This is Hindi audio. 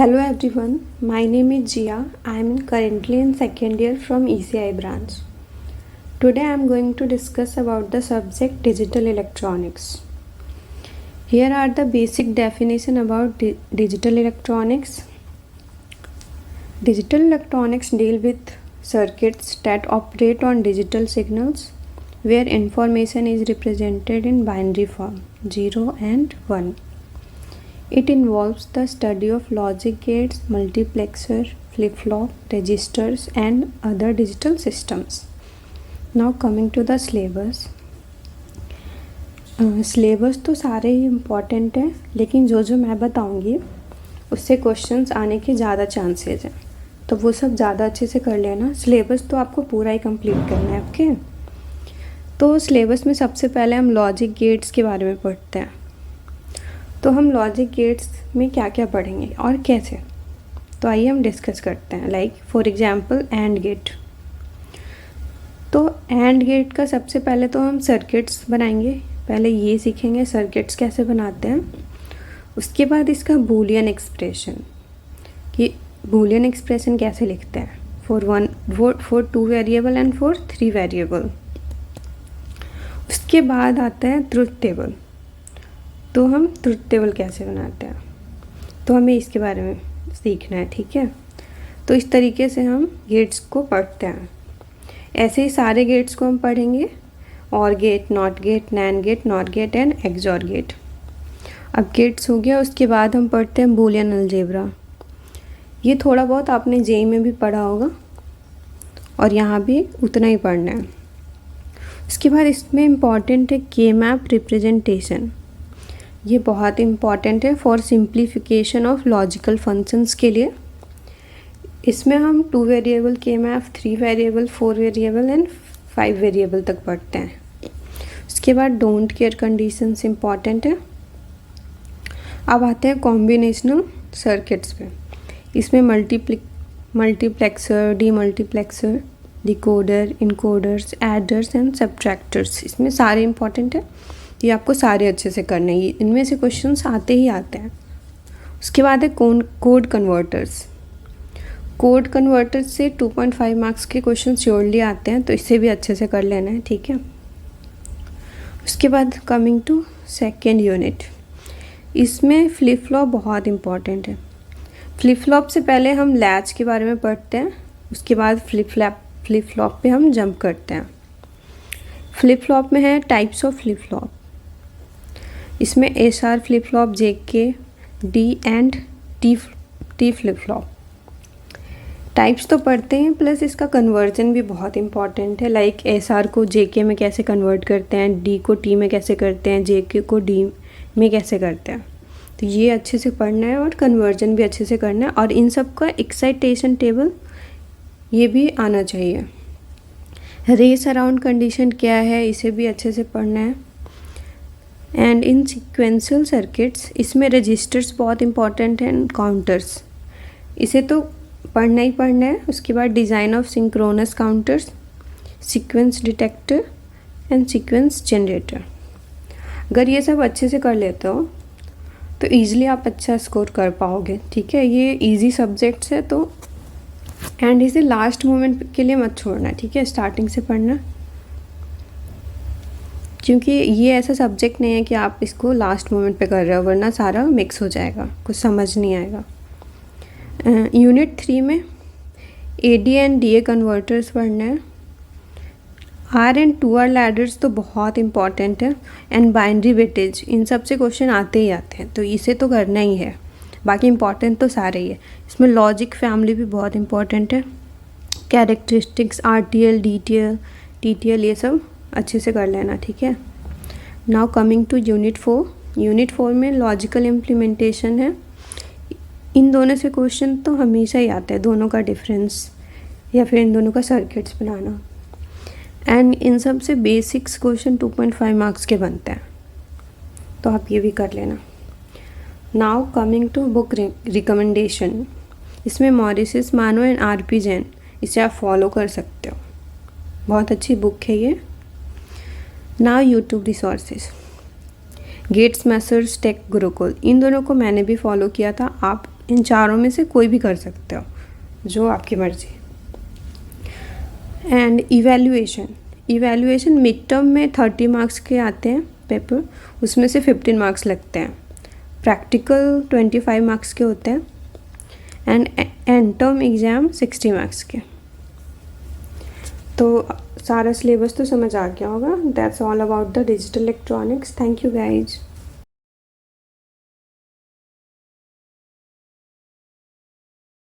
Hello everyone, my name is Jia. I am currently in second year from ECI branch. Today I am going to discuss about the subject digital electronics. Here are the basic definition about digital electronics. Digital electronics deal with circuits that operate on digital signals where information is represented in binary form 0 and 1. It involves the study of logic gates, multiplexer, flip-flop, registers and other digital systems. Now coming to the syllabus. Syllabus तो सारे ही इम्पॉर्टेंट हैं, लेकिन जो मैं बताऊंगी उससे क्वेश्चंस आने के ज़्यादा चांसेस हैं, तो वो सब ज़्यादा अच्छे से कर लेना। सिलेबस तो आपको पूरा ही कंप्लीट करना है। ओके, तो सिलेबस में सबसे पहले हम लॉजिक गेट्स के बारे में पढ़ते हैं। तो हम लॉजिक गेट्स में क्या क्या पढ़ेंगे और कैसे, तो आइए हम डिस्कस करते हैं। Like for example and gate. तो एंड गेट का सबसे पहले तो हम सर्किट्स बनाएंगे, पहले ये सीखेंगे सर्किट्स कैसे बनाते हैं। उसके बाद इसका बूलियन एक्सप्रेशन, कि बूलियन एक्सप्रेशन कैसे लिखते हैं for 2 variable and for 3 variable. उसके बाद आता है ट्रुथ टेबल। तो हम ट्रुथ टेबल कैसे बनाते हैं, तो हमें इसके बारे में सीखना है। ठीक है, तो इस तरीके से हम गेट्स को पढ़ते हैं। ऐसे ही सारे गेट्स को हम पढ़ेंगे, OR gate, NOT gate, NAND gate, NOT gate and XOR gate. अब गेट्स हो गया, उसके बाद हम पढ़ते हैं बूलियन अलजेब्रा। ये थोड़ा बहुत आपने जेईई में भी पढ़ा होगा और यहाँ भी उतना ही पढ़ना है। उसके बाद इसमें इम्पॉर्टेंट है के मैप रिप्रेजेंटेशन। ये बहुत इम्पॉर्टेंट है for simplification of logical functions के लिए। इसमें हम 2 वेरिएबल के map, 3 variable, 4 variable and 5 variable तक पढ़ते हैं। उसके बाद डोंट केयर कंडीशंस इम्पॉर्टेंट है। अब आते हैं कॉम्बिनेशनल सर्किट्स पे। इसमें multiplexer, demultiplexer, decoder, encoders, adders and subtractors, इसमें सारे इम्पॉर्टेंट है। ये आपको सारे अच्छे से करने हैं, इनमें से क्वेश्चंस आते ही आते हैं। उसके बाद है कोड कन्वर्टर्स। कोड कन्वर्टर्स से 2.5 मार्क्स के क्वेश्चन श्योरली आते हैं, तो इससे भी अच्छे से कर लेना है। ठीक है, उसके बाद कमिंग टू सेकेंड यूनिट। इसमें फ्लिप फ्लॉप बहुत इम्पॉर्टेंट है। फ्लिप फ्लॉप से पहले हम लैच के बारे में पढ़ते हैं, उसके बाद फ्लिप फ्लॉप पे हम जंप करते हैं। फ्लिप फ्लॉप में है टाइप्स ऑफ फ्लिप फ्लॉप। इसमें SR flip flop, JK, D and T flip flop. Types तो पढ़ते हैं, प्लस इसका कन्वर्जन भी बहुत इंपॉर्टेंट है। लाइक SR को JK में कैसे कन्वर्ट करते हैं, D को T में कैसे करते हैं, JK को D में कैसे करते हैं, तो ये अच्छे से पढ़ना है और कन्वर्जन भी अच्छे से करना है। और इन सब का एक्साइटेशन टेबल ये भी आना चाहिए। रेस अराउंड कंडीशन क्या है, इसे भी अच्छे से पढ़ना है। एंड इन सीक्वेंशियल सर्किट्स, इसमें रजिस्टर्स बहुत इंपॉर्टेंट हैं, काउंटर्स, इसे तो पढ़ना ही पढ़ना है। उसके बाद design of synchronous counters, sequence detector and sequence generator. अगर ये सब अच्छे से कर लेते हो तो ईज़िली आप अच्छा स्कोर कर पाओगे। ठीक है, ये इजी सब्जेक्ट्स है, तो एंड इसे लास्ट मोमेंट के लिए मत छोड़ना। ठीक है, स्टार्टिंग से पढ़ना, क्योंकि ये ऐसा सब्जेक्ट नहीं है कि आप इसको लास्ट मोमेंट पे कर रहे हो, वरना सारा मिक्स हो जाएगा, कुछ समझ नहीं आएगा। यूनिट 3 में AD एंड DA कन्वर्टर्स पढ़ना है। R एंड 2R लैडर्स तो बहुत इंपॉर्टेंट है, एंड बाइनरी वेटेज, इन सब से क्वेश्चन आते ही आते हैं, तो इसे तो करना ही है। बाकी इंपॉर्टेंट तो सारे ही है। इसमें लॉजिक फैमिली भी बहुत इंपॉर्टेंट है। कैरेक्टरिस्टिक्स, RTL, DTL, TTL, ये सब अच्छे से कर लेना। ठीक है, now coming to unit 4। Unit 4 में लॉजिकल इम्प्लीमेंटेशन है। इन दोनों से क्वेश्चन तो हमेशा ही आते हैं, दोनों का डिफरेंस या फिर इन दोनों का सर्किट्स बनाना। एंड इन सब से बेसिक्स क्वेश्चन 2.5 मार्क्स के बनते हैं, तो आप ये भी कर लेना। Now coming to book recommendation. इसमें मॉरिस मानो एंड RP जैन, इसे आप फॉलो कर सकते हो, बहुत अच्छी बुक है ये। Now YouTube resources, gate, smashers, tech, Gurukul, इन दोनों को मैंने भी फॉलो किया था, आप इन चारों में से कोई भी कर सकते हो, जो आपकी मर्ज़ी। एंड इवैल्यूएशन मिड टर्म में 30 मार्क्स के आते हैं पेपर, उसमें से 15 मार्क्स लगते हैं। प्रैक्टिकल 25 मार्क्स के होते हैं and and term exam 60 marks के। तो सारा सिलेबस तो समझ आ गया होगा। That's all about the digital electronics. Thank you guys.